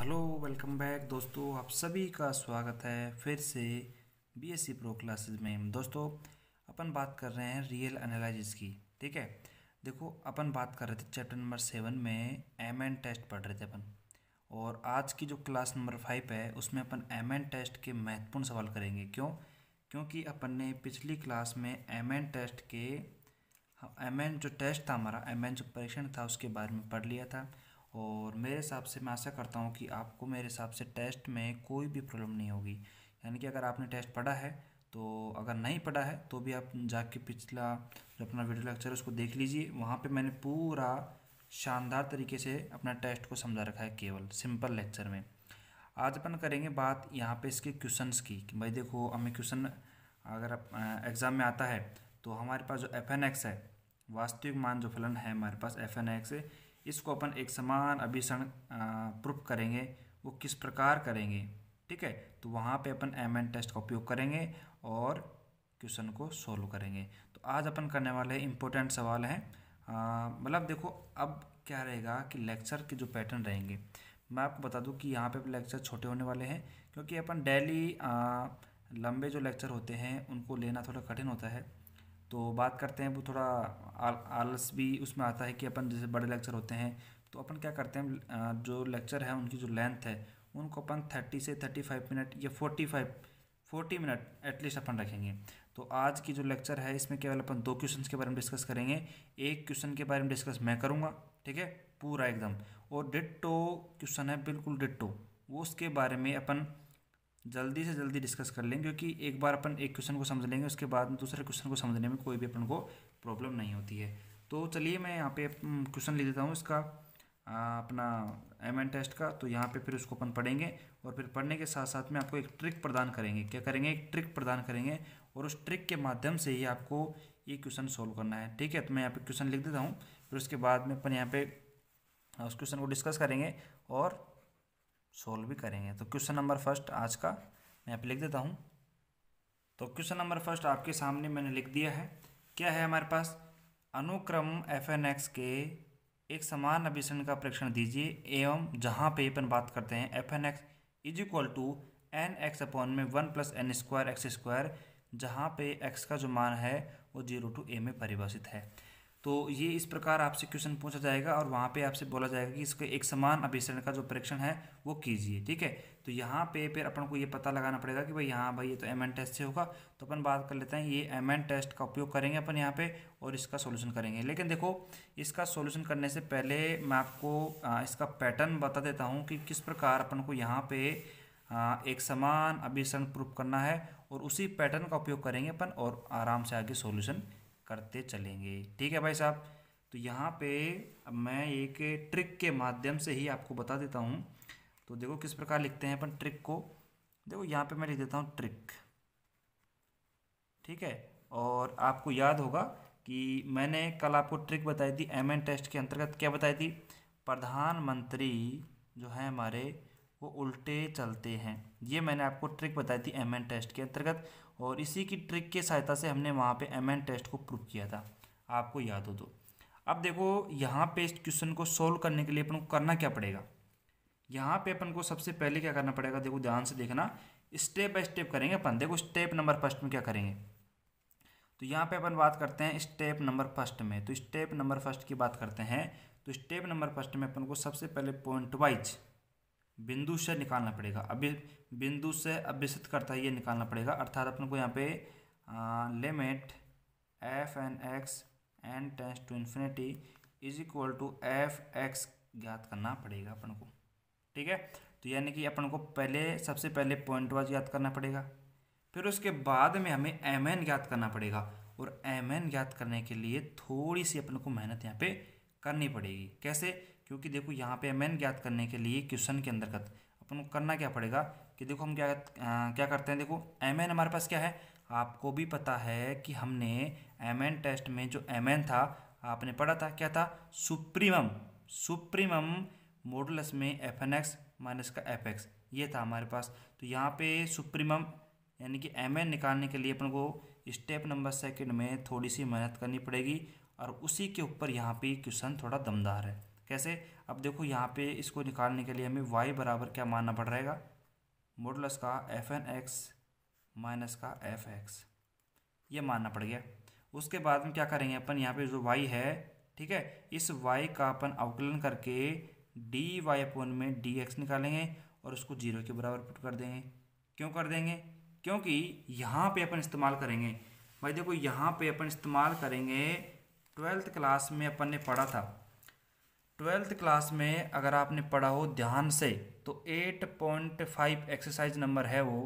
Hello, welcome back दोस्तों। आप सभी का स्वागत है फिर से बीएससी प्रो क्लासेस में। दोस्तों, अपन बात कर रहे हैं रियल एनालिसिस की। ठीक है, देखो अपन बात कर रहे थे चैप्टर नंबर 7 में एम एन टेस्ट पढ़ रहे थे अपन। और आज की जो क्लास नंबर 5 है उसमें अपन एम एन टेस्ट के महत्वपूर्ण सवाल करेंगे। क्योंकि अपन ने पिछली क्लास में एम एन टेस्ट के एम एन जो टेस्ट था हमारा, एम एन जो परीक्षण था उसके बारे में पढ़ लिया था। और मेरे हिसाब से मैं आशा करता हूँ कि आपको मेरे हिसाब से टेस्ट में कोई भी प्रॉब्लम नहीं होगी। यानी कि अगर आपने टेस्ट पढ़ा है तो, अगर नहीं पढ़ा है तो भी आप जाके पिछला जो अपना वीडियो लेक्चर है उसको देख लीजिए। वहाँ पे मैंने पूरा शानदार तरीके से अपना टेस्ट को समझा रखा है केवल सिंपल लेक्चर में। आज अपन करेंगे बात यहाँ पे इसके क्वेश्चंस की कि भाई देखो, हमें क्वेश्चन अगर एग्ज़ाम में आता है तो हमारे पास जो एफ एन एक्स है, वास्तविक मान जो फलन है हमारे पास एफ एन एक्स, इसको अपन एक समान अभिसरण प्रूफ करेंगे। वो किस प्रकार करेंगे, ठीक है, तो वहाँ पे अपन एम एन टेस्ट का उपयोग करेंगे और क्वेश्चन को सोल्व करेंगे। तो आज अपन करने वाले इम्पोर्टेंट सवाल हैं। मतलब देखो, अब क्या रहेगा कि लेक्चर के जो पैटर्न रहेंगे, मैं आपको बता दूं कि यहाँ पे लेक्चर छोटे होने वाले हैं क्योंकि अपन डेली लंबे जो लेक्चर होते हैं उनको लेना थोड़ा कठिन होता है। तो बात करते हैं, वो थोड़ा आलस भी उसमें आता है कि अपन जैसे बड़े लेक्चर होते हैं तो अपन क्या करते हैं, जो लेक्चर है उनकी जो लेंथ है उनको अपन 30 से 35 मिनट या 40 मिनट एटलीस्ट अपन रखेंगे। तो आज की जो लेक्चर है इसमें केवल अपन 2 क्वेश्चंस के बारे में डिस्कस करेंगे। एक क्वेश्चन के बारे में डिस्कस मैं करूँगा, ठीक है, पूरा एकदम। और डिट्टो क्वेश्चन है, बिल्कुल डिट्टो, वो उसके बारे में अपन जल्दी से जल्दी डिस्कस कर लेंगे क्योंकि एक बार अपन एक क्वेश्चन को समझ लेंगे उसके बाद दूसरे क्वेश्चन को समझने में कोई भी अपन को प्रॉब्लम नहीं होती है। तो चलिए मैं यहाँ पे क्वेश्चन लिख देता हूँ इसका, अपना एम एन टेस्ट का। तो यहाँ पे फिर उसको अपन पढ़ेंगे और फिर पढ़ने के साथ साथ में आपको एक ट्रिक प्रदान करेंगे। क्या करेंगे? एक ट्रिक प्रदान करेंगे और उस ट्रिक के माध्यम से ही आपको ये क्वेश्चन सोल्व करना है। ठीक है, तो मैं यहाँ पे क्वेश्चन लिख देता हूँ, फिर उसके बाद में अपन यहाँ पे उस क्वेश्चन को डिस्कस करेंगे और सोल्व भी करेंगे। तो क्वेश्चन नंबर फर्स्ट आज का मैं यहाँ पे लिख देता हूँ। तो क्वेश्चन नंबर फर्स्ट आपके सामने मैंने लिख दिया है। क्या है हमारे पास? अनुक्रम एफ एन एक्स के एक समान अभिसरण का परीक्षण दीजिए एवं जहाँ पे अपन बात करते हैं F N X is equal to N x upon में 1 + n² x², जहाँ पे x का जो मान है वो 0 to a में परिभाषित है। तो ये इस प्रकार आपसे क्वेश्चन पूछा जाएगा और वहाँ पे आपसे बोला जाएगा कि इसके एक समान अभिसरण का जो परीक्षण है वो कीजिए। ठीक है, तो यहाँ पे फिर अपन को ये पता लगाना पड़ेगा कि भाई यहाँ भाई ये तो एम एन टेस्ट से होगा, तो अपन बात कर लेते हैं ये एम एन टेस्ट का उपयोग करेंगे अपन यहाँ पे और इसका सॉल्यूशन करेंगे। लेकिन देखो, इसका सॉल्यूशन करने से पहले मैं आपको इसका पैटर्न बता देता हूँ कि किस प्रकार अपन को यहाँ पे एक समान अभिसरण प्रूफ करना है और उसी पैटर्न का उपयोग करेंगे अपन और आराम से आगे सॉल्यूशन करते चलेंगे। ठीक है भाई साहब, तो यहाँ पे अब मैं एक ट्रिक के माध्यम से ही आपको बता देता हूँ। तो देखो किस प्रकार लिखते हैं अपन ट्रिक को। देखो यहाँ पे मैं लिख देता हूँ ट्रिक, ठीक है। और आपको याद होगा कि मैंने कल आपको ट्रिक बताई थी एम एन टेस्ट के अंतर्गत। क्या बताई थी? प्रधानमंत्री जो है हमारे वो उल्टे चलते हैं, ये मैंने आपको ट्रिक बताई थी एम एन टेस्ट के अंतर्गत। और इसी की ट्रिक की सहायता से हमने वहाँ पे एम एन टेस्ट को प्रूव किया था, आपको याद हो तो। अब देखो यहाँ पे इस क्वेश्चन को सोल्व करने के लिए अपन को करना क्या पड़ेगा। यहाँ पे अपन को सबसे पहले क्या करना पड़ेगा, देखो ध्यान से देखना, स्टेप बाय स्टेप करेंगे अपन। देखो स्टेप नंबर फर्स्ट में क्या करेंगे, तो यहाँ पे अपन बात करते हैं स्टेप नंबर फर्स्ट में। तो स्टेप नंबर फर्स्ट की बात करते हैं, तो स्टेप नंबर फर्स्ट में अपन को सबसे पहले पॉइंट वाइज बिंदु से निकालना पड़ेगा। अभी बिंदु से अभ्यसित करता है ये निकालना पड़ेगा, अर्थात अपन को यहाँ पे limit F N X N tends to infinity is equal to F X ज्ञात करना पड़ेगा अपन को। ठीक है, तो यानी कि अपन को पहले सबसे पहले पॉइंट वाइज ज्ञात करना पड़ेगा, फिर उसके बाद में हमें एम एन ज्ञात करना पड़ेगा। और एम एन ज्ञात करने के लिए थोड़ी सी अपन को मेहनत यहाँ पे करनी पड़ेगी। कैसे? क्योंकि देखो यहाँ पे एम एन ज्ञात करने के लिए क्वेश्चन के अंतर्गत अपन को करना क्या पड़ेगा कि देखो हम क्या करते हैं। देखो एम एन हमारे पास क्या है, आपको भी पता है कि हमने एम एन टेस्ट में जो एम एन था आपने पढ़ा था, क्या था? सुप्रीमम मॉडुलस में एफ एन एक्स माइनस का एफ एक्स, ये था हमारे पास। तो यहाँ पे सुप्रीमम यानी कि एम एन निकालने के लिए अपन को स्टेप नंबर सेकंड में थोड़ी सी मेहनत करनी पड़ेगी और उसी के ऊपर यहाँ पे क्वेश्चन थोड़ा दमदार है। कैसे? अब देखो यहाँ पे इसको निकालने के लिए हमें y बराबर क्या मानना पड़ रहेगा, मॉडुलस का fn(x) माइनस का f(x), ये मानना पड़ गया। उसके बाद में क्या करेंगे अपन, यहाँ पे जो y है, ठीक है, इस y का अपन अवकलन करके dy अपॉन में dx निकालेंगे और उसको 0 के बराबर पुट कर देंगे। क्यों कर देंगे? क्योंकि यहाँ पे अपन इस्तेमाल करेंगे भाई, देखो यहाँ पे अपन इस्तेमाल करेंगे, 12th क्लास में अपन ने पढ़ा था। 12th क्लास में अगर आपने पढ़ा हो ध्यान से तो 8.5 एक्सरसाइज नंबर है वो,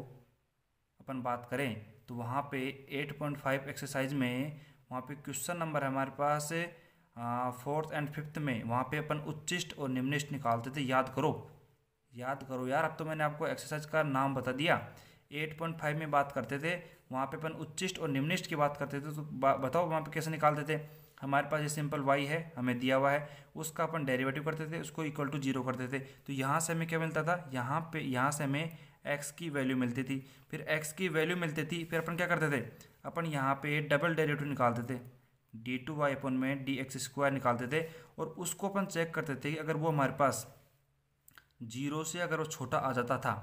अपन बात करें तो वहाँ पे 8.5 एक्सरसाइज में वहाँ पे क्वेश्चन नंबर है हमारे पास 4th एंड 5th में, वहाँ पे अपन उच्चिष्ट और निम्निष्ट निकालते थे। याद करो यार, अब तो मैंने आपको एक्सरसाइज का नाम बता दिया। 8.5 में बात करते थे, वहाँ पे अपन उच्चिष्ट और निम्निष्ट की बात करते थे, तो बताओ वहाँ पे कैसे निकालते थे। हमारे पास ये सिंपल y है, हमें दिया हुआ है, उसका अपन डेरिवेटिव करते थे, उसको इक्वल टू 0 करते थे। तो यहाँ से हमें क्या मिलता था, यहाँ से हमें x की वैल्यू मिलती थी। फिर x की वैल्यू मिलती थी, फिर अपन क्या करते थे, अपन यहाँ पे डबल डेरिवेटिव निकालते थे, d2y अपन में dx² निकालते थे, और उसको अपन चेक करते थे कि अगर वो हमारे पास 0 से अगर वो छोटा आ जाता था,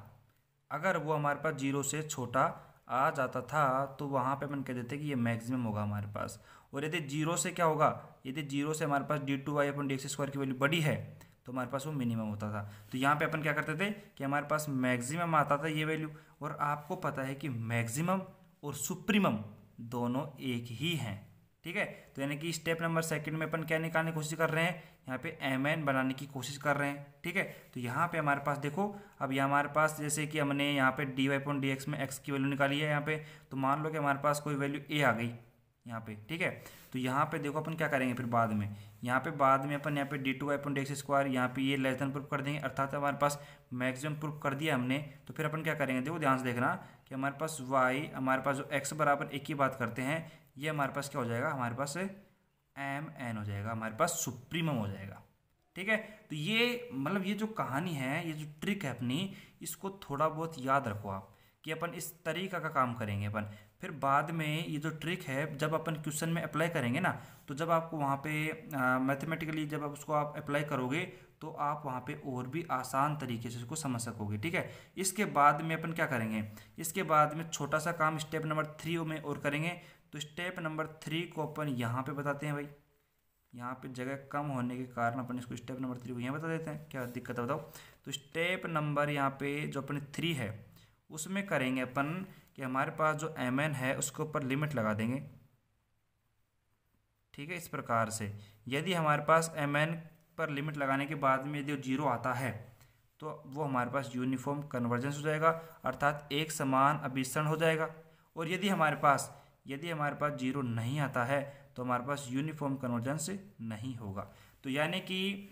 अगर वो हमारे पास 0 से छोटा आ जाता था तो वहाँ पे अपन कह देते कि ये मैक्सिमम होगा हमारे पास। और यदि 0 से क्या होगा, यदि 0 से हमारे पास d2y अपन dx² की वैल्यू बड़ी है तो हमारे पास वो मिनिमम होता था। तो यहाँ पे अपन क्या करते थे कि हमारे पास मैक्सिमम आता था ये वैल्यू, और आपको पता है कि मैक्सिमम और सुप्रीमम दोनों एक ही हैं, ठीक है। तो यानी कि स्टेप नंबर सेकंड में अपन क्या निकालने की कोशिश कर रहे हैं, यहाँ पे mn बनाने की कोशिश कर रहे हैं, ठीक है। तो यहाँ पे हमारे पास देखो, अब यहाँ हमारे पास जैसे कि हमने यहाँ पे dy/dx में x की वैल्यू निकाली है यहाँ पे, तो मान लो कि हमारे पास कोई वैल्यू a आ गई यहाँ पे, ठीक है। तो यहाँ पे देखो अपन क्या करेंगे फिर बाद में, यहाँ पे बाद में अपन यहाँ पे d2y/dx² यहाँ पे ये लेस देन प्रूफ कर देंगे, अर्थात हमारे पास मैक्सिमम प्रूफ कर दिया हमने। तो फिर अपन क्या करेंगे, देखो ध्यान से देखना कि हमारे पास y, हमारे पास जो x बराबर 1 की बात करते हैं, ये हमारे पास क्या हो जाएगा, हमारे पास mn हो जाएगा, हमारे पास सुप्रीमम हो जाएगा, ठीक है। तो ये मतलब ये जो कहानी है, ये जो ट्रिक है अपनी, इसको थोड़ा बहुत याद रखो आप कि अपन इस तरीका का काम करेंगे अपन। फिर बाद में ये जो ट्रिक है जब अपन क्वेश्चन में अप्लाई करेंगे ना, तो जब आपको वहाँ पे मैथमेटिकली जब आप उसको आप अप्लाई करोगे तो आप वहाँ पे और भी आसान तरीके से उसको समझ सकोगे, ठीक है। इसके बाद में अपन क्या करेंगे, इसके बाद में छोटा सा काम स्टेप नंबर 3 में और करेंगे। तो स्टेप नंबर 3 को अपन यहाँ पे बताते हैं भाई, यहाँ पे जगह कम होने के कारण अपन इसको स्टेप नंबर 3 को यहाँ बता देते हैं, क्या दिक्कत है बताओ। तो स्टेप नंबर यहाँ पे जो अपन 3 है उसमें करेंगे अपन कि हमारे पास जो mn है उसके ऊपर लिमिट लगा देंगे, ठीक है। इस प्रकार से यदि हमारे पास mn पर लिमिट लगाने के बाद में यदि 0 आता है तो वो हमारे पास यूनिफॉर्म कन्वर्जेंस हो जाएगा, अर्थात एक समान अभिसरण हो जाएगा। और यदि हमारे पास 0 नहीं आता है तो हमारे पास यूनिफॉर्म कन्वर्जेंस नहीं होगा। तो यानी कि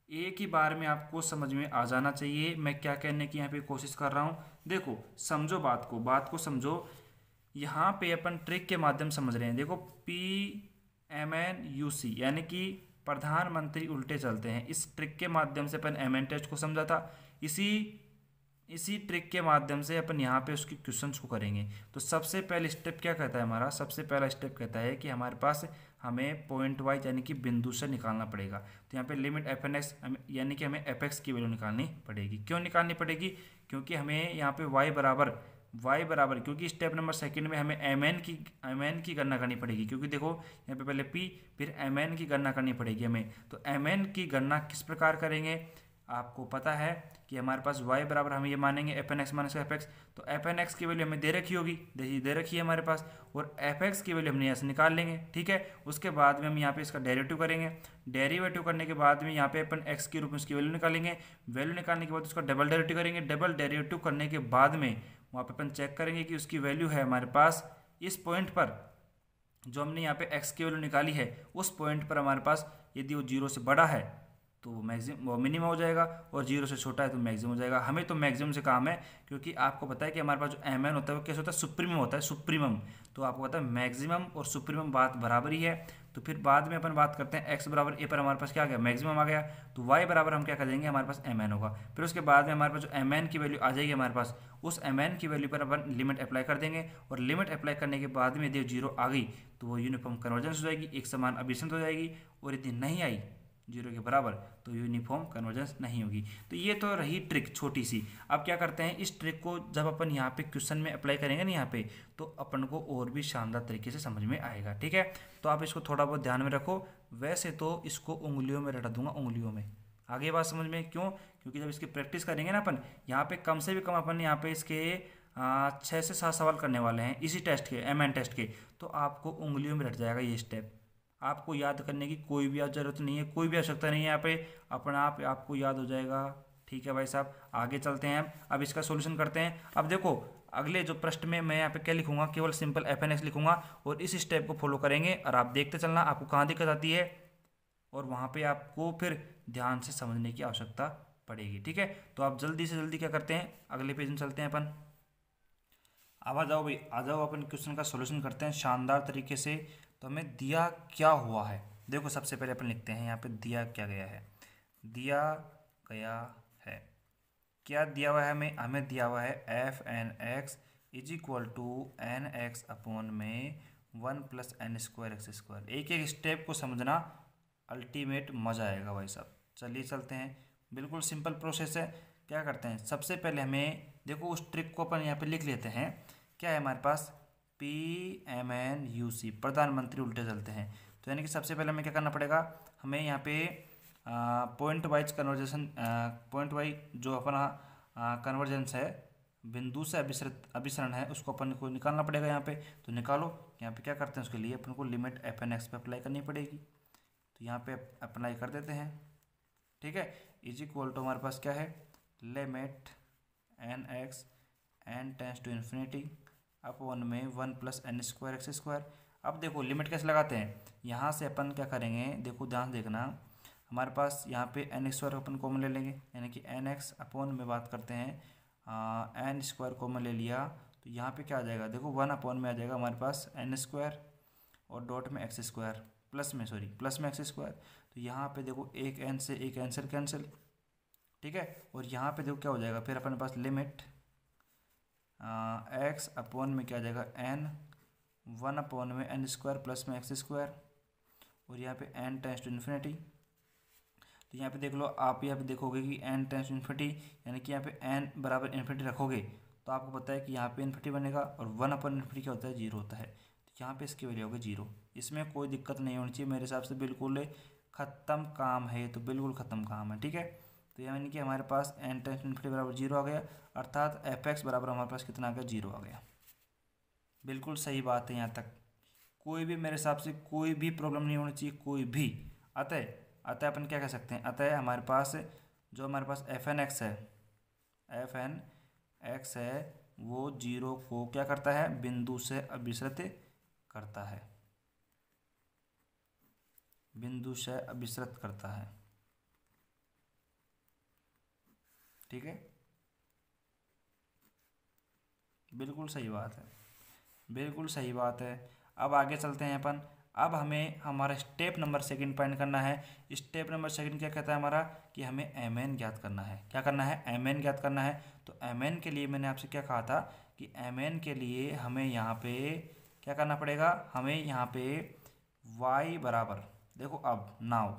एक ही बार में आपको समझ में आ जाना चाहिए मैं क्या कहने की यहाँ पे कोशिश कर रहा हूँ। देखो समझो बात को समझो, यहाँ पे अपन ट्रिक के माध्यम समझ रहे हैं। देखो PMNUC यानी कि प्रधानमंत्री उल्टे चलते हैं, इस ट्रिक के माध्यम से अपन MN टेस्ट को समझा था। इसी ट्रिक के माध्यम से अपन यहाँ पे उसके क्वेश्चंस को करेंगे। तो सबसे पहले स्टेप क्या कहता है हमारा, सबसे पहला स्टेप कहता है कि हमारे पास हमें पॉइंट वाइज यानी कि बिंदु से निकालना पड़ेगा। तो यहाँ पे लिमिट fn(x) यानी कि हमें fx की वैल्यू निकालनी पड़ेगी। क्यों निकालनी पड़ेगी, क्योंकि हमें यहाँ पे y बराबर क्योंकि स्टेप नंबर सेकंड में हमें mn की गणना करनी पड़ेगी, क्योंकि देखो यहाँ पे पहले p फिर mn की गणना करनी पड़ेगी हमें। तो mn की गणना किस प्रकार करेंगे, आपको पता है कि हमारे पास y बराबर हम ये मानेंगे fn(x) माइनस fx। तो fn(x) की वैल्यू हमें दे रखी होगी, दे रखी है हमारे पास, और fx की वैल्यू हमने यहाँ से निकाल लेंगे, ठीक है। उसके बाद में हम यहाँ पे इसका डेरिवेटिव करेंगे, डेरिवेटिव करने के बाद में यहाँ पे अपन x के रूप में उसकी वैल्यू निकालेंगे, वैल्यू निकालने के बाद उसका डबल डेरिवेटिव करेंगे, डबल डेरिवेटिव करने के बाद में वहाँ पे अपन चेक करेंगे कि उसकी वैल्यू है हमारे पास इस पॉइंट पर, जो हमने यहाँ पे x की वैल्यू निकाली है उस पॉइंट पर हमारे पास यदि वो 0 से बड़ा है तो वो मिनिमम हो जाएगा, और 0 से छोटा है तो मैक्सिमम हो जाएगा। हमें तो मैक्सिमम से काम है, क्योंकि आपको पता है कि हमारे पास जो mn होता है वो कैसे होता है, सुप्रीमम होता है, सुप्रीमम। तो आपको पता है मैक्सिमम और सुप्रीमम बात बराबर ही है। तो फिर बाद में अपन बात करते हैं x बराबर a पर हमारे पास क्या आ गया, मैक्सिमम आ गया। तो y बराबर हम क्या कर देंगे, हमारे पास mn होगा। फिर उसके बाद में हमारे पास जो mn की वैल्यू आ जाएगी हमारे पास, उस mn की वैल्यू पर अपन लिमिट अप्लाई कर देंगे, और लिमिट अप्लाई करने के बाद में यदि 0 आ गई तो वो यूनिफॉर्म कन्वर्जेंस हो जाएगी, एक समान अभिसरण हो जाएगी। और यदि नहीं आई, 0 के बराबर, तो यूनिफॉर्म कन्वर्जेंस नहीं होगी। तो ये तो रही ट्रिक छोटी सी। अब क्या करते हैं, इस ट्रिक को जब अपन यहाँ पे क्वेश्चन में अप्लाई करेंगे ना यहाँ पे, तो अपन को और भी शानदार तरीके से समझ में आएगा। ठीक है, तो आप इसको थोड़ा बहुत ध्यान में रखो। वैसे तो इसको उंगलियों में रटा दूंगा, उंगलियों में। आगे बात समझ में क्यों, क्योंकि जब इसकी प्रैक्टिस करेंगे ना अपन, यहाँ पे कम से भी कम अपन यहाँ पे इसके 6 से 7 सवाल करने वाले हैं इसी टेस्ट के, MN टेस्ट के। तो आपको उंगलियों में रट जाएगा ये स्टेप। आपको याद करने की कोई भी जरूरत नहीं है, कोई भी आवश्यकता नहीं है, यहाँ पे अपने आप आपको याद हो जाएगा। ठीक है भाई साहब, आगे चलते हैं, अब इसका सोल्यूशन करते हैं। अब देखो अगले जो प्रश्न में मैं यहाँ पे क्या लिखूंगा, केवल सिंपल FNX लिखूंगा और इस स्टेप को फॉलो करेंगे और आप देखते चलना आपको कहाँ दिक्कत आती है, और वहाँ पे आपको फिर ध्यान से समझने की आवश्यकता पड़ेगी। ठीक है, तो आप जल्दी से जल्दी क्या करते हैं, अगले पेज में चलते हैं अपन। अब आ जाओ भाई, आ जाओ अपन क्वेश्चन का सॉल्यूशन करते हैं शानदार तरीके से। तो हमें दिया क्या हुआ है, देखो सबसे पहले अपन लिखते हैं यहाँ पे दिया क्या गया है। दिया गया है, क्या दिया हुआ है हमें, हमें दिया हुआ है FNX is equal to NX upon में 1 + n² x²। एक एक स्टेप को समझना अल्टीमेट मज़ा आएगा भाई साहब। चलिए चलते हैं, बिल्कुल सिंपल प्रोसेस है। क्या करते हैं, सबसे पहले हमें देखो उस ट्रिक को अपन यहाँ पे लिख लेते हैं। क्या है हमारे पास, PMNUC, प्रधानमंत्री उल्टे चलते हैं। तो यानी कि सबसे पहले हमें क्या करना पड़ेगा, हमें यहाँ पे point wise conversation, point wise जो अपना कन्वर्जेंस है, बिंदु से अभिसरण है, उसको अपन को निकालना पड़ेगा यहाँ पे। तो निकालो, यहाँ पे क्या करते हैं, उसके लिए अपन को लिमिट FNX पे अप्लाई करनी पड़ेगी। तो यहाँ पे अप्लाई कर देते हैं। ठीक है, इज इक्वल टू हमारे पास क्या है, limit NX n tends to infinity upon में 1 + n² x²। अब देखो लिमिट कैसे लगाते हैं, यहाँ से अपन क्या करेंगे, देखो ध्यान देखना, हमारे पास यहाँ पे n² अपन कॉमन ले लेंगे, यानी कि NX अपॉन में बात करते हैं n² कॉमन ले लिया। तो यहाँ पे क्या आ जाएगा, देखो 1 अपॉन में आ जाएगा हमारे पास n² और डॉट में x², प्लस में x²। तो यहाँ पे देखो एक n से एक आंसर कैंसिल। ठीक है, और यहाँ पे देखो क्या हो जाएगा, फिर अपने पास लिमिट x अपॉन में क्या आ जाएगा n, 1 अपॉन में n² प्लस में x², और यहाँ पे n टेंस टू इन्फिनिटी। तो यहाँ पे देख लो, आप यहाँ पे देखोगे कि n टेंस टू इन्फिनिटी, यानी कि यहाँ पे n बराबर इन्फिनिटी रखोगे तो आपको पता है कि यहाँ पे इन्फिनिटी बनेगा, और 1 अपॉन इन्फिनिटी क्या होता है, 0 होता है। तो यहाँ पे इसकी वैल्यू होगी 0। इसमें कोई दिक्कत नहीं होनी चाहिए मेरे हिसाब से, बिल्कुल ख़त्म काम है, तो बिल्कुल ख़त्म काम है। ठीक है, तो यानी कि हमारे पास n टेंस टू इन्फिनिटी बराबर 0 आ गया, अर्थात FX बराबर हमारे पास कितना आ गया, 0 आ गया। बिल्कुल सही बात है, यहाँ तक कोई भी मेरे हिसाब से कोई भी प्रॉब्लम नहीं होनी चाहिए, कोई भी। अतः अपन क्या कह सकते हैं, अतः हमारे पास जो हमारे पास FNX है वो 0 को क्या करता है, बिंदु से अभिसरित करता है, बिंदु से अभिसरित करता है। ठीक है, बिल्कुल सही बात है, बिल्कुल सही बात है। अब आगे चलते हैं अपन। अब हमें हमारा स्टेप नंबर 2 फाइंड करना है। स्टेप नंबर 2 क्या कहता है हमारा, कि हमें MN ज्ञात करना है। क्या करना है, MN ज्ञात करना है। तो MN के लिए मैंने आपसे क्या कहा था, कि MN के लिए हमें यहाँ पे क्या करना पड़ेगा, हमें यहाँ पे y बराबर, देखो अब नाउ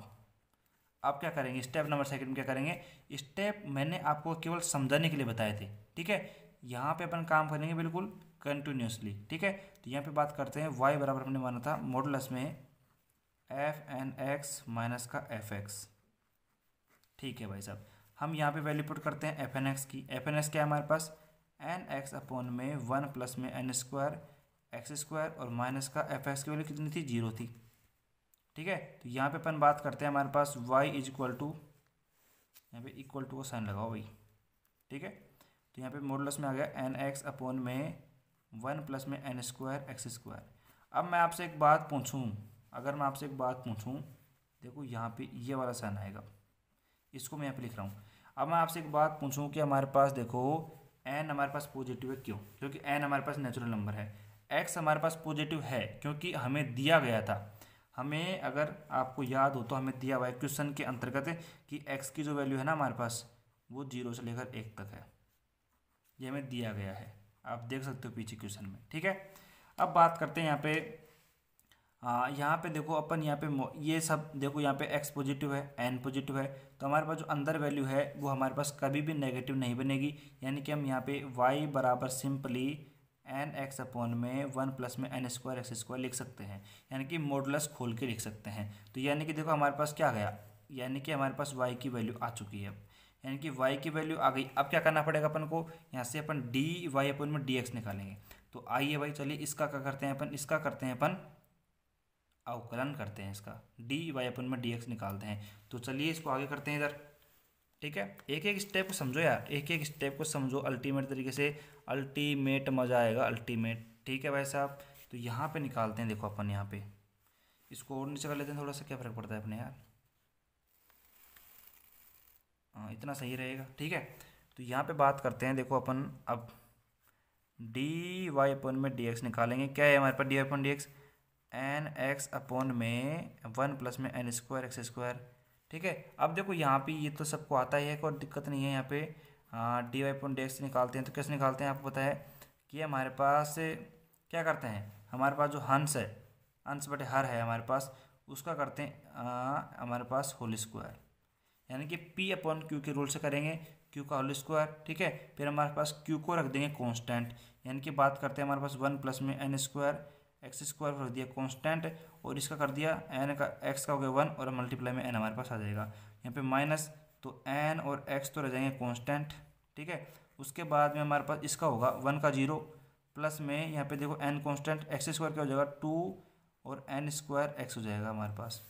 अब क्या करेंगे, स्टेप नंबर 2 में क्या करेंगे, स्टेप मैंने आपको केवल समझाने के लिए बताए थे। ठीक है, यहाँ पे अपन काम करेंगे बिल्कुल कंटिन्यूसली। ठीक है, तो यहाँ पे बात करते हैं y बराबर हमने माना था मॉडुलस में FNX माइनस का FX। ठीक है भाई साहब, हम यहाँ पे वैल्यू पुट करते हैं FNX की। FNX क्या है हमारे पास, NX अपॉन में 1 प्लस में n² x² और माइनस का FX की वैल्यू कितनी थी, 0 थी। ठीक है, तो यहाँ पे अपन बात करते हैं हमारे पास y इज इक्वल टू, यहाँ पे इक्वल टू का साइन लगाओ भाई। ठीक है, तो यहाँ पे मॉडुलस में आ गया NX अपॉन में 1 प्लस में n² x²। अब मैं आपसे एक बात पूछूं, अगर मैं आपसे एक बात पूछूं, देखो यहाँ पे ये वाला साइन आएगा, इसको मैं यहाँ पे लिख रहा हूँ। अब मैं आपसे एक बात पूछूं कि हमारे पास देखो n हमारे पास पॉजिटिव है, क्यों, क्योंकि n हमारे पास नेचुरल नंबर है। x हमारे पास पॉजिटिव है क्योंकि हमें दिया गया था, हमें अगर आपको याद हो तो हमें दिया हुआ है क्वेश्चन के अंतर्गत कि x की जो वैल्यू है ना हमारे पास, वो 0 से लेकर 1 तक है, ये हमें दिया गया है, आप देख सकते हो पीछे क्वेश्चन में। ठीक है, अब बात करते हैं यहाँ पे यहाँ पे देखो अपन यहाँ पे ये सब देखो, यहाँ पे x पॉजिटिव है, n पॉजिटिव है, तो हमारे पास जो अंदर वैल्यू है वो हमारे पास कभी भी नेगेटिव नहीं बनेगी। यानी कि हम यहाँ पे y बराबर सिंपली एन एक्स अपॉन में 1 प्लस में एन स्क्वायर एक्स स्क्वायर लिख सकते हैं, यानी कि मॉडुलस खोल के लिख सकते हैं। तो यानी कि देखो हमारे पास क्या गया, यानी कि हमारे पास y की वैल्यू आ चुकी है अब, यानी कि y की वैल्यू आ गई। अब क्या करना पड़ेगा अपन को, यहाँ से अपन डी वाई अपन में डी एक्स निकालेंगे। तो आइए भाई चलिए इसका क्या करते हैं अपन, इसका करते हैं अपन अवकलन करते हैं, इसका डी वाई अपन में डी एक्स निकालते हैं। तो चलिए इसको आगे करते हैं इधर, ठीक है। एक एक स्टेप को समझो यार, एक एक स्टेप को समझो अल्टीमेट तरीके से, अल्टीमेट मज़ा आएगा, अल्टीमेट, ठीक है भाई साहब। तो यहाँ पे निकालते हैं, देखो अपन यहाँ पे इसको और नीचे कर लेते हैं थोड़ा सा, क्या फ़र्क पड़ता है अपने यार, हाँ इतना सही रहेगा, ठीक है। तो यहाँ पे बात करते हैं, देखो अपन अब डी वाई अपन में डी एक्स निकालेंगे। क्या है हमारे पास d y upon d x, n x upon में 1 प्लस में एन स्क्वायर एक्स स्क्वायर, ठीक है। अब देखो यहाँ पे ये तो सबको आता ही है, कोई दिक्कत नहीं है यहाँ पे। D Y upon D X निकालते हैं, तो कैसे निकालते हैं आपको पता है कि हमारे पास क्या करते हैं, हमारे पास जो हंस है, अंश बटे हर है हमारे पास, उसका करते हैं हमारे पास होल स्क्वायर, यानी कि पी अपॉन क्यू के रूल से करेंगे, क्यू का होल स्क्वायर, ठीक है। फिर हमारे पास क्यू को रख देंगे कांस्टेंट, यानी कि बात करते हैं हमारे पास 1 प्लस में एन स्क्वायर एक्स स्क्वायर रख दिया कांस्टेंट, और इसका कर दिया एन का, एक्स का हो गया 1 और मल्टीप्लाई में एन हमारे पास आ जाएगा। यहाँ पे माइनस, तो एन और एक्स तो रह जाएंगे कांस्टेंट, ठीक है। उसके बाद में हमारे पास इसका होगा 1 का 0 प्लस में यहाँ पे देखो एन कांस्टेंट, एक्स स्क्वायर क्या हो जाएगा 2 और एन स्क्वायर एक्स हो जाएगा हमारे पास,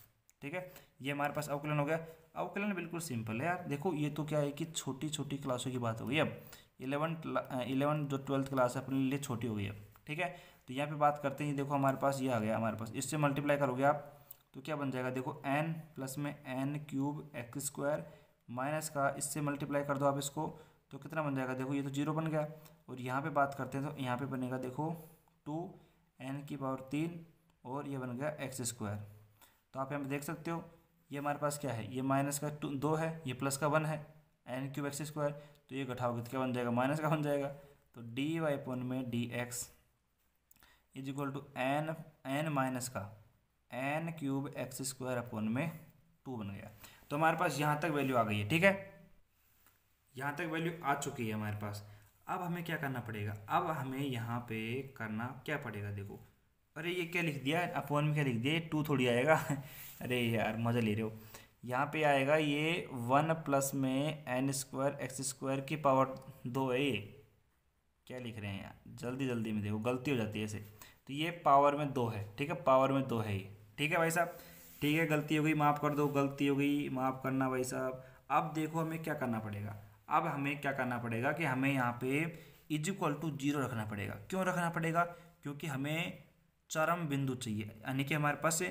ठीक है। ये हमारे पास अवकलन हो गया। अवकलन बिल्कुल सिंपल है यार, देखो ये तो क्या है कि छोटी छोटी क्लासों की बात हो गई। अब 11 जो 12th क्लास है अपने लिए छोटी हो गई अब, ठीक है। तो यहाँ पे बात करते हैं, देखो हमारे पास ये आ गया, हमारे पास इससे मल्टीप्लाई करोगे आप तो क्या बन जाएगा, देखो एन प्लस में N cube x square minus का इससे मल्टीप्लाई कर दो आप इसको, तो कितना बन जाएगा, देखो ये तो 0 बन गया। और यहाँ पे बात करते हैं तो यहाँ पे बनेगा देखो 2 एन की पावर 3 और ये बन गया एक्स स्क्वायर। तो आप यहाँ पे देख सकते हो ये हमारे पास क्या है, ये माइनस का 2 है, ये प्लस का 1 है, एन क्यूब एक्स स्क्वायर, तो ये घटाओगे तो क्या बन जाएगा, माइनस का बन जाएगा। तो डी वाई अपॉन में d x is equal to n minus का N cube x square upon में 2 बन गया। तो हमारे पास यहाँ तक वैल्यू आ गई है, ठीक है, यहाँ तक वैल्यू आ चुकी है हमारे पास। अब हमें क्या करना पड़ेगा, अब हमें यहाँ पे करना क्या पड़ेगा, देखो अरे ये क्या लिख दिया अपॉन में, क्या लिख दिया, ये 2 थोड़ी आएगा अरे यार मज़ा ले रहे हो, यहाँ पे आएगा ये 1 प्लस में एन स्क्वायर एक्स स्क्वायर की पावर 2 है। ये क्या लिख रहे हैं यार, जल्दी जल्दी में देखो गलती हो जाती है ऐसे। तो ये पावर में 2 है, ठीक है, पावर में 2 है ये, ठीक है भाई साहब, ठीक है। गलती हो गई माफ़ कर दो, गलती हो गई माफ़ करना भाई साहब। अब देखो हमें क्या करना पड़ेगा, अब हमें क्या करना पड़ेगा कि हमें यहाँ पे इज इक्वल टू 0 रखना पड़ेगा। क्यों रखना पड़ेगा, क्योंकि हमें चरम बिंदु चाहिए, यानी कि हमारे पास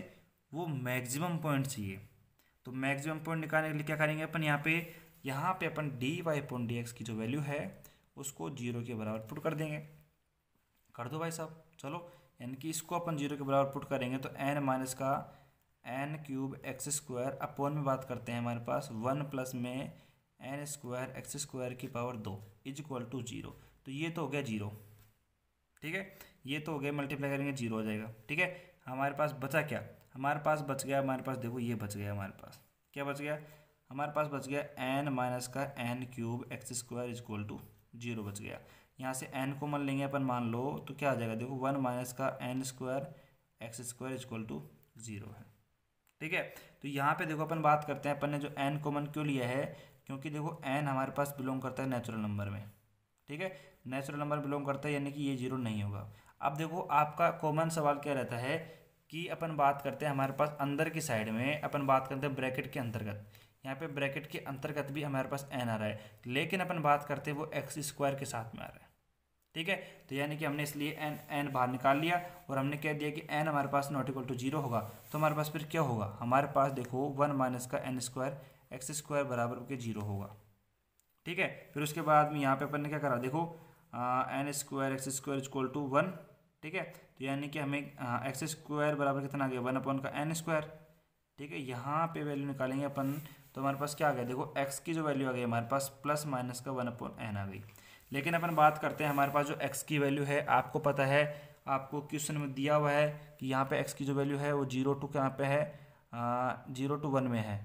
वो मैक्सिमम पॉइंट चाहिए। तो मैक्सिमम पॉइंट निकालने के लिए क्या करेंगे अपन, यहाँ पे अपन d Y upon D x की जो वैल्यू है उसको 0 के बराबर पुट कर देंगे। कर दो भाई साहब, चलो, यानी कि इसको अपन 0 के बराबर पुट करेंगे तो एन माइनस का N cube x square upon में बात करते हैं हमारे पास 1 प्लस में एन स्क्वायर एक्स स्क्वायर की पावर 2 इज इक्वल टू 0। तो ये तो हो गया 0, ठीक है, ये तो हो गया, मल्टीप्लाई करेंगे 0 हो जाएगा, ठीक है। हमारे पास बचा क्या, हमारे पास बच गया, हमारे पास देखो ये बच गया, हमारे पास क्या बच गया, हमारे पास बच गया एन माइनस का N cube x square is equal to 0 बच गया। यहाँ से एन को मान लेंगे अपन, मान लो तो क्या आ जाएगा, देखो 1 माइनस का n square x square is equal to 0 है, ठीक है। तो यहाँ पे देखो अपन बात करते हैं, अपन ने जो एन कॉमन क्यों लिया है, क्योंकि देखो एन हमारे पास बिलोंग करता है नेचुरल नंबर में, ठीक है, नेचुरल नंबर बिलोंग करता है, यानी कि ये 0 नहीं होगा। अब देखो आपका कॉमन सवाल क्या रहता है कि अपन बात करते हैं हमारे पास अंदर की साइड में, अपन बात करते हैं ब्रैकेट के अंतर्गत, यहाँ पे ब्रैकेट के अंतर्गत भी हमारे पास एन आ रहा है, लेकिन अपन बात करते हैं वो एक्स स्क्वायर के साथ में आ रहा है, ठीक है। तो यानी कि हमने इसलिए एन बाहर निकाल लिया और हमने कह दिया कि एन हमारे पास नॉट इक्वल टू 0 होगा। तो हमारे पास फिर क्या होगा, हमारे पास देखो 1 माइनस का एन स्क्वायर एक्स स्क्वायर बराबर के 0 होगा, ठीक है। फिर उसके बाद में यहाँ पे अपन ने क्या करा, देखो n square x square equal to 1, ठीक है। तो यानी कि हमें एक्स स्क्वायर बराबर कितना आ गया, 1 अपॉन का एन स्क्वायर, ठीक है। यहाँ पे वैल्यू निकालेंगे अपन, तो हमारे पास क्या आ गया, देखो एक्स की जो वैल्यू आ गई हमारे पास प्लस माइनस का 1 अपॉन एन आ गई। लेकिन अपन बात करते हैं हमारे पास जो एक्स की वैल्यू है, आपको पता है आपको क्वेश्चन में दिया हुआ है कि यहाँ पे x की जो वैल्यू है वो 0 टू कहाँ पे है, 0 to 1 में है।